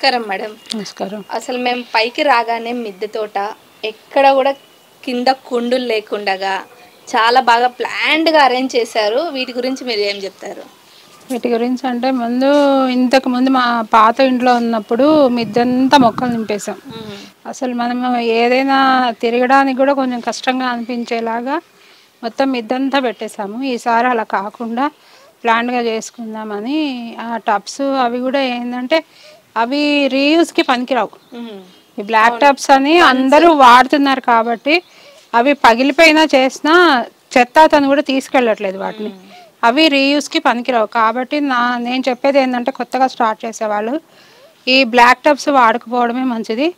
నమస్కారం మేడం. నమస్కారం. అసలు మేము పైకి రాగానే మిద్దె తోట ఎక్కడ కూడా కింద కుండులు లేకుండగా చాలా బాగా ప్లాన్డ్‌గా అరేంజ్ చేశారు. వీటి గురించి మీరు ఏం చెప్తారు? వీటి గురించి అంటే ఇంతకుముందు మా పాత ఇంట్లో ఉన్నప్పుడు మిద్దంతా మొక్కలు నింపేసాం. అసలు మనము ఏదైనా తిరగడానికి కూడా కొంచెం కష్టంగా అనిపించేలాగా మొత్తం మిద్దంతా పెట్టేసాము. ఈసారి అలా కాకుండా ప్లాన్డ్‌గా చేసుకుందామని ఆ టబ్స్ అవి కూడా ఏందంటే అవి రీయూజ్‌కి పనికిరావు. ఈ బ్లాక్ టబ్స్ అని అందరూ వాడుతున్నారు కాబట్టి అవి పగిలిపోయినా చేసినా చెత్త అతను కూడా తీసుకెళ్ళట్లేదు వాటిని. అవి రీయూస్కి పనికిరావు కాబట్టి నేను చెప్పేది ఏంటంటే కొత్తగా స్టార్ట్ చేసేవాళ్ళు ఈ బ్లాక్ టబ్స్ వాడకపోవడమే మంచిది.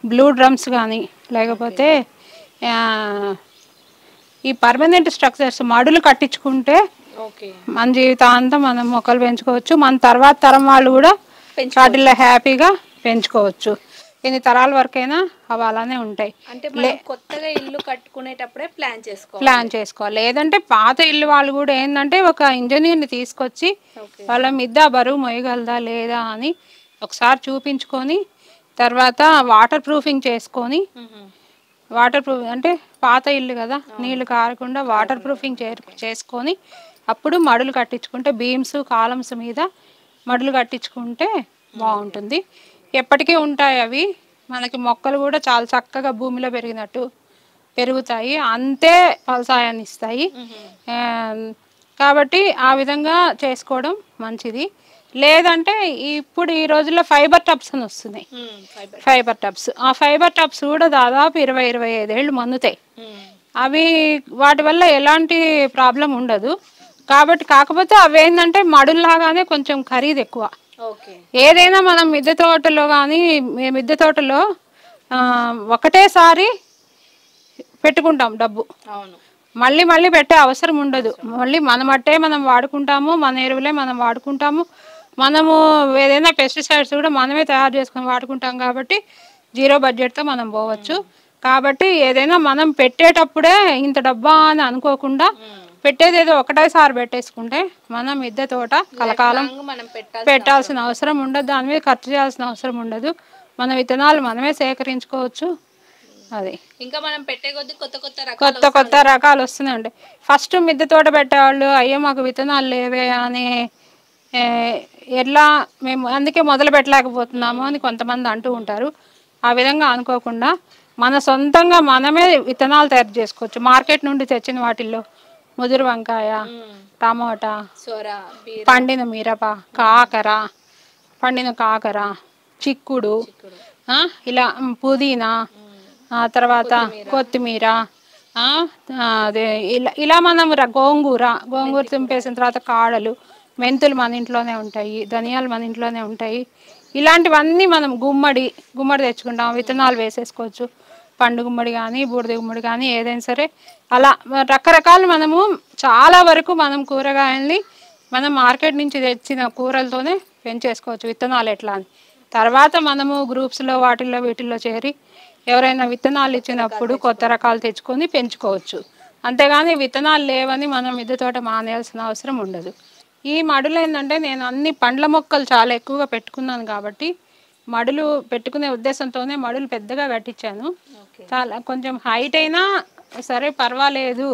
బ్లూ డ్రమ్స్ కానీ లేకపోతే ఈ పర్మనెంట్ స్ట్రక్చర్స్ మడులు కట్టించుకుంటే మన జీవితాంతం మనం మొక్కలు పెంచుకోవచ్చు. మన తర్వాత తరం వాళ్ళు కూడా వాటిల్లో హ్యాపీగా పెంచుకోవచ్చు. ఎన్ని తరాల వరకైనా అవి అలానే ఉంటాయి. అంటే మనం కొత్తగా ఇల్లు కట్టుకునేటప్పుడే ప్లాన్ చేసుకోవాలి. లేదంటే పాత ఇల్లు వాళ్ళు కూడా ఏంటంటే ఒక ఇంజనీర్ని తీసుకొచ్చి వాళ్ళ మిద్ద బరువు మొయ్యగలదా లేదా అని ఒకసారి చూపించుకొని తర్వాత వాటర్ ప్రూఫింగ్ చేసుకొని వాటర్ ప్రూఫ్ అంటే పాత ఇల్లు కదా నీళ్లు కారకుండా వాటర్ ప్రూఫింగ్ చేసుకొని అప్పుడు మడులు కట్టించుకుంటే బీమ్స్ కాలమ్స్ మీద మడులు కట్టించుకుంటే బాగుంటుంది. ఎప్పటికీ ఉంటాయి అవి. మనకి మొక్కలు కూడా చాలా చక్కగా భూమిలో పెరిగినట్టు పెరుగుతాయి. అంతే ఫలసాయాన్ని ఇస్తాయి. కాబట్టి ఆ విధంగా చేసుకోవడం మంచిది. లేదంటే ఇప్పుడు ఈ రోజుల్లో ఫైబర్ టబ్స్ అని వస్తున్నాయి. ఫైబర్ టబ్స్ ఆ ఫైబర్ టబ్స్ కూడా దాదాపు 20-25 ఏళ్ళు మన్నుతాయి. అవి వాటి వల్ల ఎలాంటి ప్రాబ్లం ఉండదు. కాకపోతే అవి ఏంటంటే మడుల్లాగానే కొంచెం ఖరీదు ఎక్కువ. ఏదైనా మనం మిద్దె తోటలో కానీ మిద్దె తోటలో ఒకటేసారి పెట్టుకుంటాం డబ్బు. మళ్ళీ మళ్ళీ పెట్టే అవసరం ఉండదు. మళ్ళీ మన మట్టే మనం వాడుకుంటాము, మన ఎరువులే మనం వాడుకుంటాము. మనము ఏదైనా పెస్టిసైడ్స్ కూడా మనమే తయారు చేసుకొని వాడుకుంటాం కాబట్టి జీరో బడ్జెట్తో మనం పోవచ్చు. కాబట్టి ఏదైనా మనం పెట్టేటప్పుడే ఇంత డబ్బా అని అనుకోకుండా పెట్టేదేదో ఒకటేసారి పెట్టేసుకుంటే మనం మిద్దె తోట కలకాలం పెట్టాల్సిన అవసరం ఉండదు. దాని మీద ఖర్చు చేయాల్సిన అవసరం ఉండదు. మన విత్తనాలు మనమే సేకరించుకోవచ్చు. అది ఇంకా మనం పెట్టే కొద్దీ కొత్త రకాలు వస్తున్నాయండి. ఫస్ట్ మిద్దె తోట పెట్టేవాళ్ళు అయ్యో మాకు విత్తనాలు లేవే అని మేము అందుకే మొదలు పెట్టలేకపోతున్నాము అని కొంతమంది అంటూ ఉంటారు. ఆ విధంగా అనుకోకుండా మన సొంతంగా మనమే విత్తనాలు తయారు చేసుకోవచ్చు. మార్కెట్ నుండి తెచ్చిన వాటిల్లో ముదురు వంకాయ, టమోటా, పండిన మిరప, పండిన కాకర, చిక్కుడు, ఇలా పుదీనా, తర్వాత కొత్తిమీర, అదే ఇలా మనం గోంగూర తుంపేసిన తర్వాత కాడలు, మెంతులు మన ఇంట్లోనే ఉంటాయి, ధనియాలు మన ఇంట్లోనే ఉంటాయి. ఇలాంటివన్నీ మనం గుమ్మడి తెచ్చుకుంటాం, విత్తనాలు వేసేసుకోవచ్చు. పండు గుమ్మడి కానీ బూడిద గుమ్మడి కానీ ఏదైనా సరే అలా రకరకాలు మనము చాలా వరకు మనం కూరగాయల్ని మనం మార్కెట్ నుంచి తెచ్చిన కూరలతోనే పెంచేసుకోవచ్చు. విత్తనాలు ఎట్లా అని తర్వాత మనము గ్రూప్స్లో వీటిల్లో చేరి ఎవరైనా విత్తనాలు ఇచ్చినప్పుడు కొత్త రకాలు తెచ్చుకొని పెంచుకోవచ్చు. అంతేగాని విత్తనాలు లేవని మనం మిద్దె తోట మానేయాల్సిన అవసరం ఉండదు. ఈ మడులు ఏంటంటే నేను అన్ని పండ్ల మొక్కలు చాలా ఎక్కువగా పెట్టుకున్నాను కాబట్టి మడులు పెట్టుకునే ఉద్దేశంతోనే మడులు పెద్దగా కట్టించాను. చాలా కొంచెం హైట్ అయినా సరే పర్వాలేదు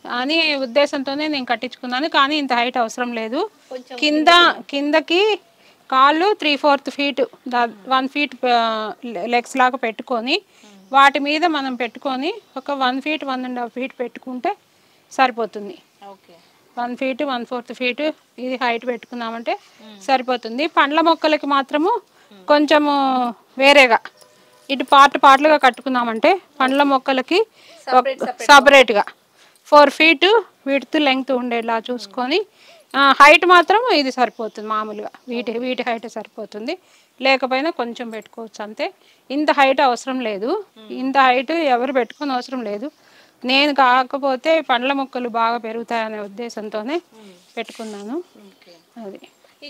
అని ఉద్దేశంతోనే నేను కట్టించుకున్నాను. కానీ ఇంత హైట్ అవసరం లేదు. కిందకి కాళ్ళు 3/4 ఫీట్ 1 ఫీట్ లెగ్స్ లాగా పెట్టుకొని వాటి మీద మనం పెట్టుకొని ఒక 1 ఫీట్ 1.5 ఫీట్ పెట్టుకుంటే సరిపోతుంది. 1 ఫీట్ 1/4 ఫీట్ ఇది హైట్ పెట్టుకున్నామంటే సరిపోతుంది. పండ్ల మొక్కలకి మాత్రము కొంచెము వేరేగా ఇటు పార్ట్లుగా కట్టుకున్నామంటే పండ్ల మొక్కలకి సపరేట్గా 4 ఫీట్ విడ్త్ లెంగ్త్ ఉండేలా చూసుకొని హైట్ మాత్రం ఇది సరిపోతుంది. మామూలుగా వీటి హైట్ సరిపోతుంది. లేకపోయినా కొంచెం పెట్టుకోవచ్చు అంతే. ఇంత హైట్ అవసరం లేదు. ఇంత హైట్ ఎవరు పెట్టుకుని అవసరం లేదు. నేను కాకపోతే పండ్ల మొక్కలు బాగా పెరుగుతాయనే ఉద్దేశంతోనే పెట్టుకున్నాను. అది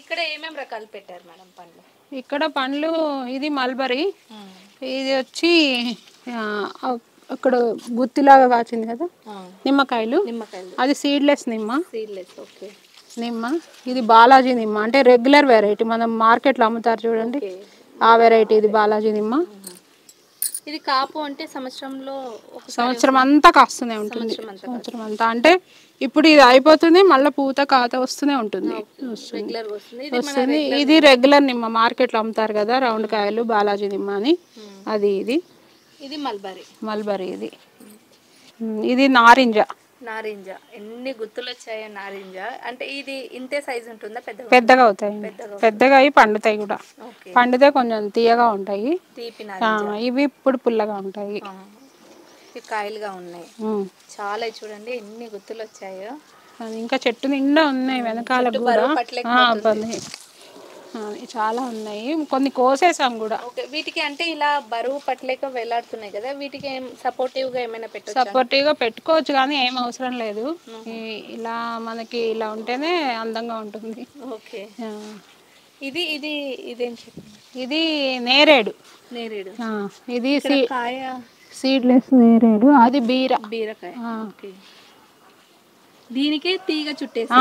ఇక్కడ ఏమేమి రకాలు పెట్టారు మేడం పండ్లు? ఇక్కడ పండ్లు ఇది మల్బరీ, ఇది వచ్చి అక్కడ గుత్తిలాగా కాచింది కదా నిమ్మకాయలు, అది సీడ్లెస్ నిమ్మ. ఇది బాలాజీ నిమ్మ అంటే రెగ్యులర్ వెరైటీ మనం మార్కెట్లో అమ్ముతారు చూడండి ఆ వెరైటీ ఇది బాలాజీ నిమ్మ. ఇది కాపు అంటే సంవత్సరంలో ఒకసారి సంవత్సరం అంతా కాస్తూనే ఉంటుంది. సంవత్సరం అంతా అంటే ఇప్పుడు ఇది అయిపోతుంది, మళ్ళీ పూత కాత వస్తూనే ఉంటుంది. రెగ్యులర్ వస్తుంది. వస్తుంది. ఇది రెగ్యులర్ నిమ్మ, మార్కెట్లో అమ్ముతారు కదా రౌండ్ కాయలు, బాలాజీ నిమ్మ అని. అది ఇది మల్బరీ. ఇది నారింజ. ఎన్ని గుత్తులు వచ్చాయో నారింజ. అంటే ఇది ఇంతే సైజ్ ఉంటుందా? పెద్దగా అవుతాయి, పెద్దగా అయి పండుతాయి కూడా. పండితే కొంచెం తీయగా ఉంటాయి. ఇవి ఇప్పుడు పుల్లగా ఉంటాయి. కాయలుగా ఉన్నాయి చాలా. చూడండి ఎన్ని గుత్తులు వచ్చాయో. ఇంకా చెట్టు నిండా ఉన్నాయి వెనకాల కూడా. చాలా ఉన్నాయి, కొన్ని కోసేసాం కూడా. వీటికి అంటే ఇలా బరువు పట్టలేక వేలాడుతున్నాయి కదా, వీటికి సపోర్టివ్ గా ఏమైనా సపోర్టివ్ గా పెట్టుకోవచ్చు కానీ ఏం అవసరం లేదు. ఇలా మనకి ఇలా ఉంటేనే అందంగా ఉంటుంది. ఓకే. ఇది ఇది ఇదేం చెప్పు? ఇది నేరేడు. ఇది సీడ్లెస్ నేరేడు. అది బీరకాయ. దీనికే తీగ చుట్టేసి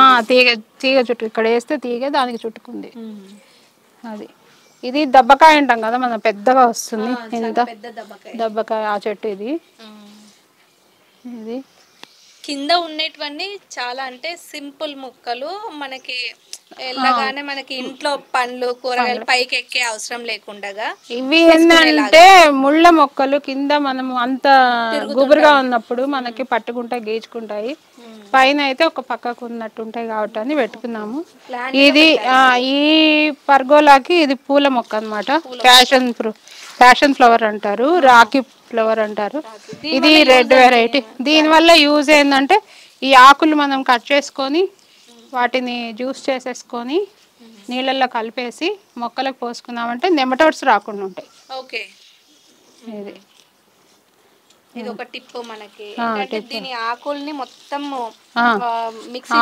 తీగ చుట్టూ ఇక్కడ వేస్తే తీగ దానికి చుట్టుకుంది. అది ఇది దబ్బకాయ అంటాం కదా, మన పెద్దగా వస్తుంది. ఇంత దబ్బకాయ ఆ చెట్టు. ఇది కింద ఉండేటివన్నీ చాలా అంటే సింపుల్ మొక్కలు. మనకి వెళ్ళగానే మనకి ఇంట్లో పండ్లు కూరగాయలు పైకి ఎక్కే అవసరం లేకుండా. ఇవి ఏంటంటే ముళ్ళ మొక్కలు, కింద మనము అంత గుబురుగా ఉన్నప్పుడు మనకి పట్టుకుంటాయి, గీచుకుంటాయి. పైన అయితే ఒక పక్కకు ఉన్నట్టు ఉంటాయి కాబట్టి అని పెట్టుకున్నాము. ఇది ఈ పర్గోలాకి ఇది పూల మొక్క అనమాట. ప్యాషన్ ఫ్లవర్ అంటారు, రాఖీ ఫ్లవర్ అంటారు. ఇది రెడ్ వెరైటీ. దీనివల్ల యూజ్ ఏంటంటే ఈ ఆకులు మనం కట్ చేసుకొని వాటిని జ్యూస్ చేసేసుకొని నీళ్ళల్లో కలిపేసి మొక్కలకు పోసుకున్నామంటే నెమటోడ్స్ రాకుండా ఉంటాయి. ఓకే. ఇది ఒక టిప్ మనకి. దీని ఆకుల్ని మొత్తం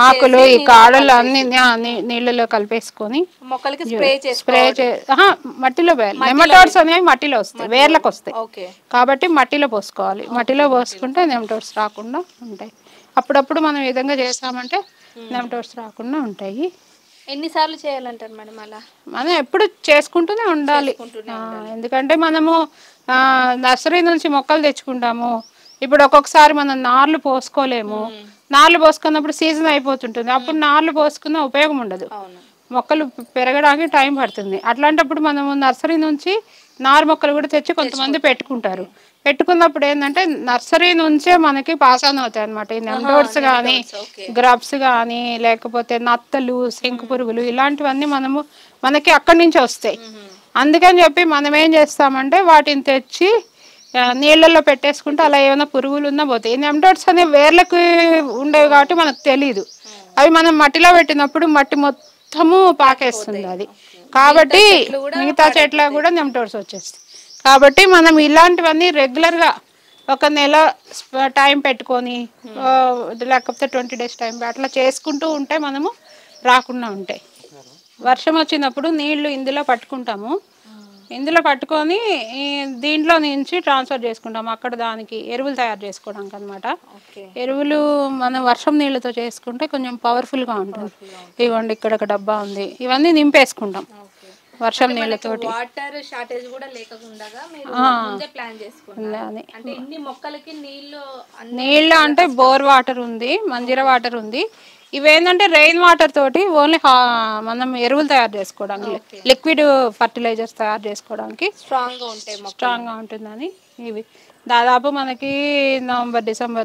ఆకులు ఈ కాడలు అన్ని నీళ్ళలో కలిపేసుకొని మొక్కలకి మట్టిలో వేయాలి. నెమటోడ్స్ అనేవి మట్టిలో వస్తాయి, వేర్లకు వస్తాయి కాబట్టి మట్టిలో పోసుకోవాలి. మట్టిలో పోసుకుంటే నెమటోడ్స్ రాకుండా ఉంటాయి. అప్పుడప్పుడు మనం ఈ విధంగా చేస్తామంటే నెమటోడ్స్ రాకుండా ఉంటాయి. ఎన్నిసార్లు చేయాలంటారు మేడం అలా? మనం ఎప్పుడు చేసుకుంటూనే ఉండాలి. ఎందుకంటే మనము నర్సరీ నుంచి మొక్కలు తెచ్చుకుంటాము. ఇప్పుడు ఒక్కొక్కసారి మనం నార్లు పోసుకోలేము. నార్లు పోసుకున్నప్పుడు సీజన్ అయిపోతుంటుంది, అప్పుడు నార్లు పోసుకున్న ఉపయోగం ఉండదు. మొక్కలు పెరగడానికి టైం పడుతుంది. అట్లాంటప్పుడు మనము నర్సరీ నుంచి నారు మొక్కలు కూడా తెచ్చి కొంతమంది పెట్టుకుంటారు. పెట్టుకున్నప్పుడు ఏంటంటే నర్సరీ నుంచే మనకి పాస్ ఆన్ అవుతాయి అనమాట. ఈ నెమటోడ్స్ కానీ, గ్రబ్స్ కానీ, లేకపోతే నత్తలు, శంకు పురుగులు ఇలాంటివన్నీ మనకి అక్కడి నుంచి వస్తాయి. అందుకని చెప్పి మనం ఏం చేస్తామంటే వాటిని తెచ్చి నీళ్ళల్లో పెట్టేసుకుంటే అలా ఏమైనా పురుగులు ఉన్నా పోతాయి. నెమటోడ్స్ అనేవి వేర్లకు ఉండేవి కాబట్టి మనకు తెలియదు. అవి మనం మట్టిలో పెట్టినప్పుడు మట్టి మొత్తము పాకేస్తుంది అది. కాబట్టి మిగతా చెట్ల కూడా నెమటోడ్స్ వచ్చేస్తాయి. కాబట్టి మనం ఇలాంటివన్నీ రెగ్యులర్గా ఒక నెల టైం పెట్టుకొని లేకపోతే 20 days టైం అట్లా చేసుకుంటూ ఉంటే మనము రాకుండా ఉంటాయి. వర్షం వచ్చినప్పుడు నీళ్లు ఇందులో పట్టుకుంటాము. ఇందులో పట్టుకొని దీంట్లో నుంచి ట్రాన్స్ఫర్ చేసుకుంటాము అక్కడ దానికి ఎరువులు తయారు చేసుకోవడానికి అనమాట. ఎరువులు మనం వర్షం నీళ్ళతో చేసుకుంటే కొంచెం పవర్ఫుల్గా ఉంటుంది. ఇవ్వండి ఇక్కడ ఒక డబ్బా ఉంది, ఇవన్నీ నింపేసుకుంటాం వర్షం నీళ్ళతోటి. వాటర్ షార్టేజ్ కూడా లేకుండా ప్లాన్ చేసుకున్నాను. అంటే ఇన్ని మొక్కలకి నీళ్ళు అంటే బోర్ వాటర్ ఉంది, మంజీరా వాటర్ ఉంది. ఇవేంటంటే రెయిన్ వాటర్ తోటి ఓన్లీ మనం ఎరువులు తయారు చేసుకోవడానికి, లిక్విడ్ ఫర్టిలైజర్స్ తయారు చేసుకోవడానికి స్ట్రాంగ్గా ఉంటుందని. ఇవి దాదాపు మనకి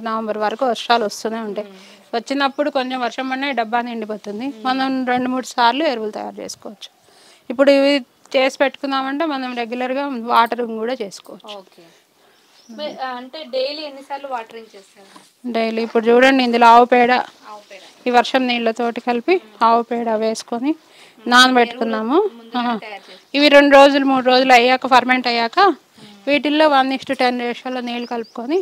నవంబర్ వరకు వర్షాలు వస్తూనే ఉంటాయి. వచ్చినప్పుడు కొంచెం వర్షం పడినా డబ్బా నిండిపోతుంది. మనం 2-3 సార్లు ఎరువులు తయారు చేసుకోవచ్చు. ఇప్పుడు ఇవి చేసి పెట్టుకున్నామంటే మనం రెగ్యులర్గా వాటరింగ్ కూడా చేసుకోవచ్చు. అంటే డైలీ ఎన్నిసార్లు వాటరింగ్ చేస్తారు? డైలీ ఇప్పుడు చూడండి ఇందులో ఆవు పేడ, ఈ వర్షం నీళ్ళతోటి కలిపి ఆవు పేడ వేసుకొని నానబెట్టుకున్నాము. ఇవి 2 రోజులు 3 రోజులు అయ్యాక ఫర్మెంట్ అయ్యాక వీటిల్లో 1:10 రేషియోలో నీళ్ళు కలుపుకొని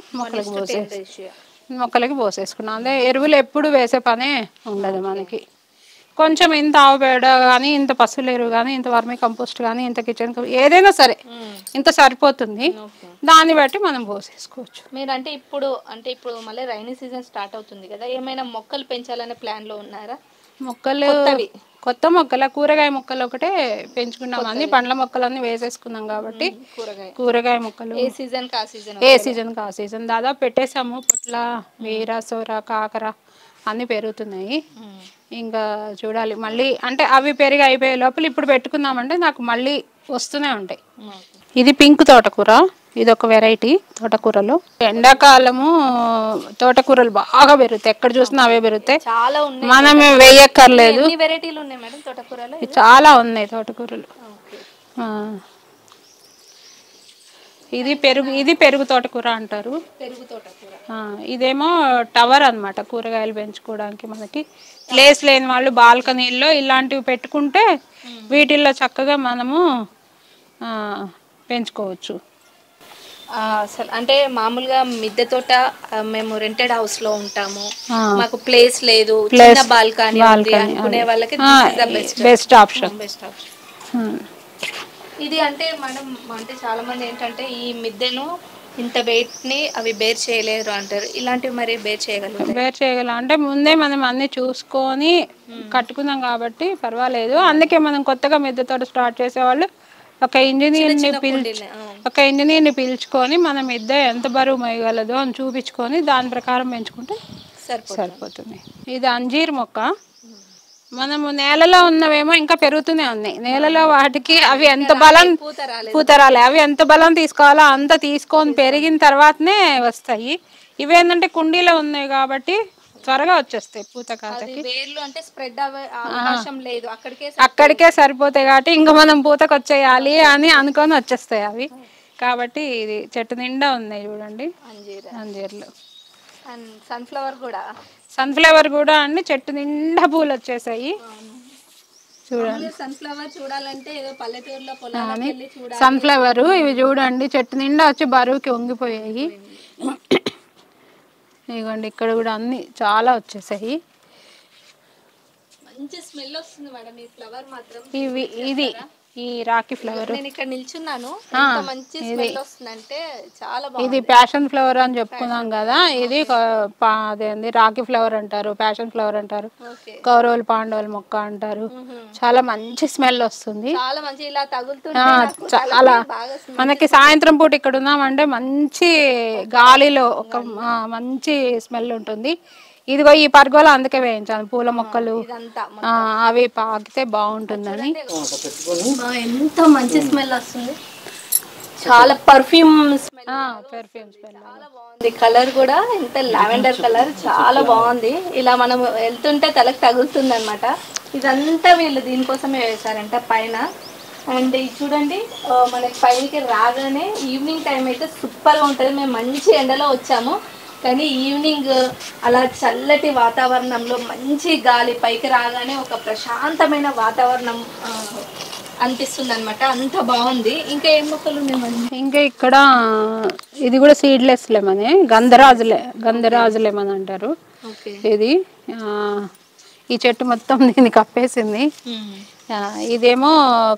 మొక్కలకి పోసేసుకున్నాం. అదే ఎరువులు ఎప్పుడు వేసే పనే ఉండదు మనకి. కొంచెం ఇంత ఆవు పేడ కానీ, ఇంత పశువుల ఎరువు కానీ, ఇంత వర్మీ కంపోస్ట్ కానీ, ఇంత కిచెన్ ఏదైనా సరే ఇంత సరిపోతుంది. దాన్ని బట్టి మనం పోసేసుకోవచ్చు. మీరు అంటే ఇప్పుడు మళ్ళీ రైనీ సీజన్ స్టార్ట్ అవుతుంది కదా, ఏమైనా మొక్కలు పెంచాలనే ప్లాన్లో ఉన్నారా? మొక్కలు కొత్తవి కొత్త మొక్కల కూరగాయ మొక్కలు ఒకటే పెంచుకున్నాం. అన్ని పండ్ల మొక్కలన్నీ వేసేసుకున్నాం కాబట్టి కూరగాయ కూరగాయ మొక్కలు ఏ సీజన్ కా సీజన్ ఏ సీజన్ కా సీజన్ దాదాపు పెట్టేసాము. పొట్ల, వీర, సోర, కాకర అన్నీ పెరుగుతున్నాయి. ఇంకా చూడాలి మళ్ళీ, అంటే అవి పెరిగి అయిపోయే లోపల ఇప్పుడు పెట్టుకున్నామంటే నాకు మళ్ళీ వస్తూనే ఉంటాయి. ఇది పింక్ తోటకూర, ఇది ఒక వెరైటీ తోటకూరలో. ఎండాకాలము తోటకూరలు బాగా పెరుగుతాయి, ఎక్కడ చూసినా అవే పెరుగుతాయి. చాలా ఉన్నాయి. మనం వేయక్కర్లేదు. ఎన్ని వెరైటీలు ఉన్నాయి మేడం తోటకూరలో? చాలా ఉన్నాయి తోటకూరలు. ఓకే. ఇది పెరుగు తోటకూర అంటారు. పెరుగు తోటకూర. ఇదేమో టవర్ అన్నమాట, కూరగాయలు పెంచుకోవడానికి. మనకి ప్లేస్ లేని వాళ్ళు బాల్కనీల్లో ఇలాంటివి పెట్టుకుంటే వీటిల్లో చక్కగా మనము పెంచుకోవచ్చు. అసలు అంటే మామూలుగా మిద్దె తోట మేము రెంటెడ్ హౌస్ లో ఉంటాము, మాకు ప్లేస్ లేదు, చిన్న బాల్కనీ ఉంది అనుకునే వాళ్ళకి బెస్ట్ ఆప్షన్. ఇది అంటే మనం అంటే చాలా మంది ఏంటంటే ఈ మిద్దెను ఇంత వెయిట్ ని అవి బేర్ చేయలేరు అంటారు, ఇలాంటివి మరి బేర్ చేయగలం అంటే ముందే మనం అన్ని చూసుకొని కట్టుకున్నాం కాబట్టి పర్వాలేదు. అందుకే మనం కొత్తగా మిద్దె తోట స్టార్ట్ చేసేవాళ్ళు ఒక ఇంజనీర్ని పిలుచుకొని మనం మిద్దె ఎంత బరువు మోయగలదో అని చూపించుకొని దాని ప్రకారం పెంచుకుంటే సరిపోతుంది. ఇది అంజీర్ మొక్క. మనము నేలలో ఉన్నవేమో ఇంకా పెరుగుతూనే ఉన్నాయి. నేలలో వాటికి అవి ఎంత బలం పూతరాలి, అవి ఎంత బలం తీసుకోవాలో అంత తీసుకొని పెరిగిన తర్వాతనే వస్తాయి. ఇవేంటంటే కుండీలో ఉన్నాయి కాబట్టి త్వరగా వచ్చేస్తాయి పూత కాతకి. అక్కడికే సరిపోతాయి కాబట్టి ఇంకా మనం పూతకు వచ్చేయాలి అని అనుకొని వచ్చేస్తాయి అవి. కాబట్టి ఇది చెట్టు నిండా ఉన్నాయి చూడండి అంజీర్లు. సన్ఫ్లవర్ కూడా అన్ని చెట్టు నిండా పూలు వచ్చేసాయి చూడండి. సన్ఫ్లవర్ ఇవి చూడండి చెట్టు నిండా వచ్చి బరువుకి వంగిపోయాయి. ఇదిగోండి ఇక్కడ కూడా అన్ని చాలా వచ్చేసాయి. మంచి స్మెల్ వస్తుంది మేడం ఈ ఫ్లవర్ మాత్రం. ఇది ఈ రాఖీ ఫ్లవర్ నేను ఇక్కడ నిల్చున్నాను, ఎంత మంచి స్మెల్ వస్తుందంటే చాలా బాగుంది. ఇది ప్యాషన్ ఫ్లవర్ అని చెప్పుకున్నాం కదా, ఇది అదేంది రాఖీ ఫ్లవర్ అంటారు, ప్యాషన్ ఫ్లవర్ అంటారు, కౌరవులు పాండవుల మొక్క అంటారు. చాలా మంచి స్మెల్ వస్తుంది. చాలా మంచి ఇలా తగులుతుంటే చాలా మనకి సాయంత్రం పూట ఇక్కడ ఉన్నామంటే మంచి గాలిలో ఒక మంచి స్మెల్ ఉంటుంది. ఇదిగో ఈ పర్గోలో అందుకే వేయించాను పూల మొక్కలు, అవి పాకితే బాగుంటుందని. ఎంత మంచి స్మెల్ వస్తుంది, చాలా పర్ఫ్యూమ్ స్మెల్. చాలా బాగుంది, కలర్ కూడా ఎంత లావెండర్ కలర్, చాలా బాగుంది. ఇలా మనం వెళ్తుంటే తలకు తగులుతుంది అనమాట. ఇదంతా వీళ్ళు దీనికోసమే వేశారంట పైన. అండ్ ఇది చూడండి, మనకి పైకి రాగానే ఈవినింగ్ టైం అయితే సూపర్గా ఉంటుంది. మేము మంచి ఎండలో వచ్చాము కానీ ఈవినింగ్ అలా చల్లటి వాతావరణంలో మంచి గాలి పైకి రాగానే ఒక ప్రశాంతమైన వాతావరణం అనిపిస్తుంది అనమాట, అంత బాగుంది. ఇంకా ఏం మొక్కలు ఉన్నాయండి? ఇంకా ఇక్కడ ఇది కూడా సీడ్లెస్ లెమన్, గంధరాజు లెమన్ అంటారు. ఇది ఈ చెట్టు మొత్తం దీన్ని కప్పేసింది. ఇదేమో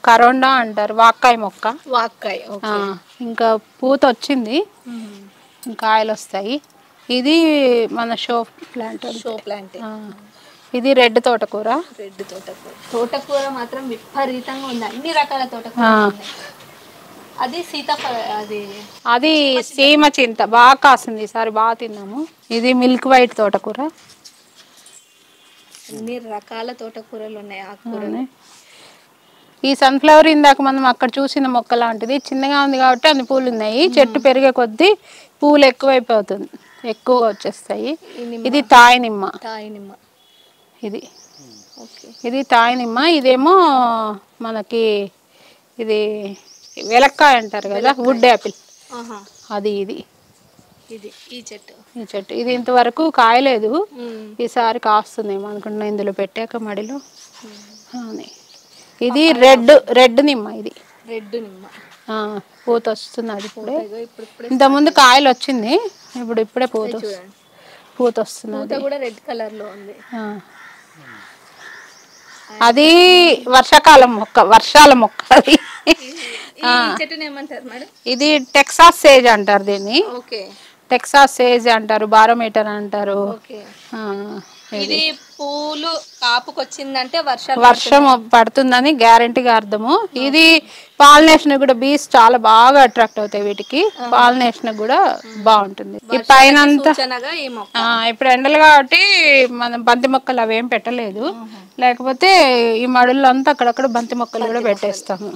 కరోండా అంటారు, వాక్కాయ మొక్క. ఇంకా పూత వచ్చింది, కాయలు వస్తాయి. ఇది మన షో ప్లాంట్. ఇది రెడ్ తోటకూర. తోటకూర మాత్రం విపరీతంగా ఉంది, అన్ని రకాల తోటకూర. అది సీమ చింత బాగా కాసింది, ఈసారి బాగా తిన్నాము. ఇది మిల్క్ వైట్ తోటకూర. అన్ని రకాల తోటకూరలు ఉన్నాయి, ఆకుకూరలు. ఈ సన్ఫ్లవర్ ఇందాక మనం అక్కడ చూసిన మొక్క లాంటిది, చిన్నగా ఉంది కాబట్టి అన్ని పూలు ఉన్నాయి. చెట్టు పెరిగే కొద్దీ పూలు ఎక్కువగా వచ్చేస్తాయి. ఇది తాయి నిమ్మ. ఇది తాయి నిమ్మ. ఇదేమో మనకి ఇది వెలక్కాయ అంటారు కదా, వుడ్ యాపిల్. అది ఈ చెట్టు ఇది ఇంతవరకు కాయలేదు, ఈసారి కాస్తుందేమో అనుకుంటున్నా ఇందులో పెట్టాక మడిలో. ఇది రెడ్ నిమ్మ. ఇది పూత వస్తున్నది ఇప్పుడే. ఇంతకుముందు కాయలు వచ్చింది, ఇప్పుడే పూత వస్తున్నది. రెడ్ కలర్ లో ఉంది. అది వర్షాకాలం మొక్క, వర్షాల మొక్క. అది ఇది టెక్సాస్ సేజ్ అంటారు దీన్ని. టెక్సాస్ సేజ్ అంటారు, బారోమీటర్ అంటారు. ఇది పూలు కాపుకొచ్చిందంటే వర్షం పడుతుందని గ్యారంటీగా అర్థము. ఇది పాలినేషన్ కూడా బీస్ చాలా బాగా అట్రాక్ట్ అవుతాయి వీటికి. పాలినేషన్ కూడా బాగుంటుంది. ఈ పైన ఇప్పుడు ఎండలు కాబట్టి మనం బంతి మొక్కలు అవేం పెట్టలేదు, లేకపోతే ఈ మడుల్లో అంతా అక్కడక్కడ బంతి మొక్కలు కూడా పెట్టేస్తాము.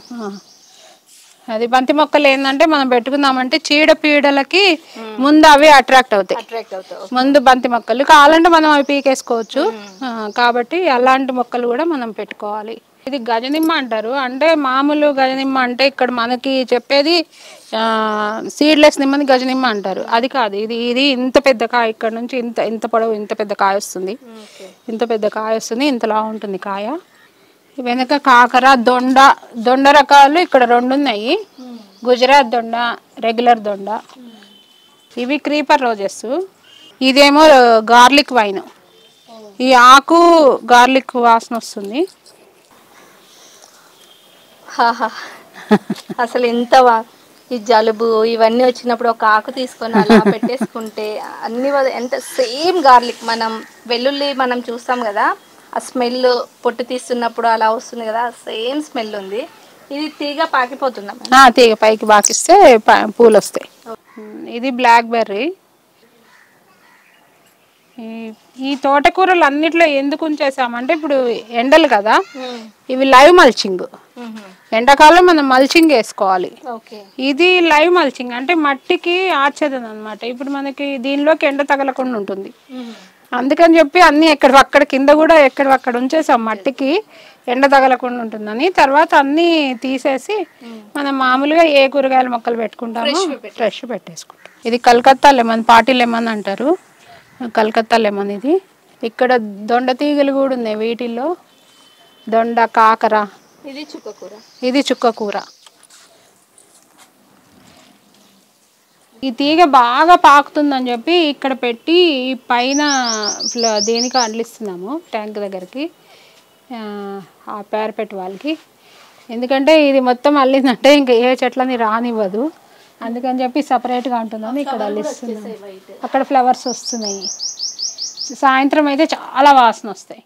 అది బంతి మొక్కలు ఏంటంటే మనం పెట్టుకుందామంటే చీడపీడలకి ముందు అవి అట్రాక్ట్ అవుతాయి. ముందు బంతి మొక్కలు కావాలంటే మనం అవి పీకేసుకోవచ్చు. కాబట్టి అలాంటి మొక్కలు కూడా మనం పెట్టుకోవాలి. ఇది గజనిమ్మ అంటారు. అంటే మామూలు గజనిమ్మ అంటే ఇక్కడ మనకి చెప్పేది సీడ్లెస్ నిమ్మని గజనిమ్మ అంటారు. అది కాదు, ఇది ఇంత పెద్ద కాయ, ఇక్కడ నుంచి ఇంత పొడవు ఇంత పెద్ద కాయ వస్తుంది. ఇంత పెద్ద కాయ వస్తుంది, ఇంతలా ఉంటుంది కాయ. వెనక కాకర, దొండ రకాలు ఇక్కడ 2 ఉన్నాయి. గుజరాత్ దొండ, రెగ్యులర్ దొండ. ఇవి క్రీపర్ రోజెస్. ఇదేమో గార్లిక్ వైన్. ఈ ఆకు గార్లిక్ వాసన వస్తుంది. అసలు ఎంత ఈ జలుబు ఇవన్నీ వచ్చినప్పుడు ఒక ఆకు తీసుకొని అలా పెట్టేసుకుంటే అన్ని ఎంత సేమ్ గార్లిక్. మనం వెల్లుల్లి మనం చూస్తాం కదా, ఆ స్మెల్ పొట్టు తీస్తున్నప్పుడు అలా వస్తుంది కదా, సేమ్ స్మెల్ ఉంది. ఇది తీగ పాకిపోతుందా? తీగ పైకి పాకిస్తే పూలు వస్తాయి. ఇది బ్లాక్ బెర్రీ. ఈ తోటకూరలు అన్నిట్లో ఎందుకు ఉంచేసామంటే ఇప్పుడు ఎండలు కదా, ఇవి లైవ్ మల్చింగ్. ఎండాకాలం మనం మల్చింగ్ వేసుకోవాలి. ఇది లైవ్ మల్చింగ్ అంటే మట్టికి ఆర్చదనం అనమాట. ఇప్పుడు మనకి దీనిలోకి ఎండ తగలకుండా ఉంటుంది. అందుకని చెప్పి అన్ని అక్కడ కింద కూడా ఎక్కడక్కడ ఉంచేసాం, మట్టికి ఎండ తగలకుండా ఉంటుందని. తర్వాత అన్ని తీసేసి మనం మామూలుగా ఏ కూరగాయల మొక్కలు పెట్టుకుంటామో ఫ్రెష్ పెట్టేసుకుంటాం. ఇది కలకత్తా లెమన్, పార్టీ లెమన్ అంటారు. కలకత్తా లెమన్ ఇది. ఇక్కడ దొండ తీగలు కూడా ఉన్నాయి వీటిల్లో. దొండ, కాకర. ఇది చుక్కకూర. ఈ తీగ బాగా పాకుతుందని చెప్పి ఇక్కడ పెట్టి పైన దేనికి అంటిస్తున్నాము, ట్యాంక్ దగ్గరికి, ఆ పేరపెట్టి వాళ్ళకి. ఎందుకంటే ఇది మొత్తం అల్లిందంటే ఇంకా ఏ చెట్లని రానివ్వదు. అందుకని చెప్పి సపరేట్గా ఉంటుందని ఇక్కడ అల్లిస్తున్నాము. అక్కడ ఫ్లవర్స్ వస్తున్నాయి. సాయంత్రం అయితే చాలా వాసన వస్తాయి.